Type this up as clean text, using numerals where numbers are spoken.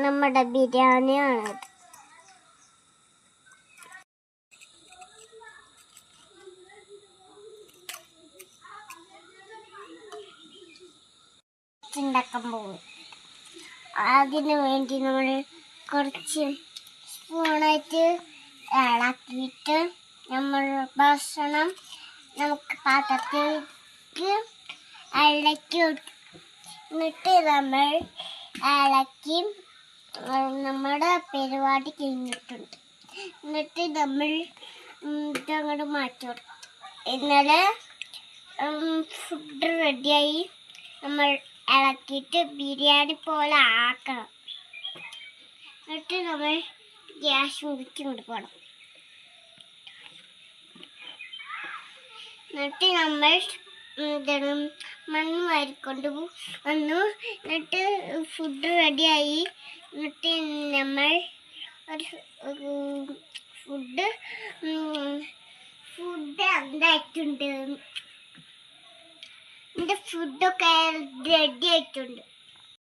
നമ്മുടെ ബിരിയാണിയാണ്. ഉണ്ടാക്കാൻ പോകും. അതിന് വേണ്ടി നമ്മൾ കുറച്ച് സ്പൂണായിട്ട് ഇളക്കിയിട്ട് നമ്മൾ ഭക്ഷണം നമുക്ക് പാത്രത്തിലേക്ക് ഇളക്കി എന്നിട്ട് നമ്മൾ ഇളക്കി നമ്മുടെ പരിപാടി കഴിഞ്ഞിട്ടുണ്ട്. എന്നിട്ട് നമ്മൾ ഇതങ്ങോട്ട് മാറ്റി കൊടുക്കും. ഇന്നലെ ഫുഡ് റെഡിയായി. നമ്മൾ ഇളക്കിയിട്ട് ബിരിയാണി പോലെ ആക്കണം. എന്നിട്ട് നമ്മൾ ഗ്യാസ് മുറിച്ച് കൊടുക്കണം. എന്നിട്ട് നമ്മൾ മണ്ണ് വാരിക്കൊണ്ട് വന്നു. എന്നിട്ട് ഫുഡ് റെഡിയായി. എന്നിട്ട് നമ്മൾ ഒരു ഫുഡ് എന്തായിട്ടുണ്ട്. എൻ്റെ ഫുഡൊക്കെ റെഡി ആയിട്ടുണ്ട്.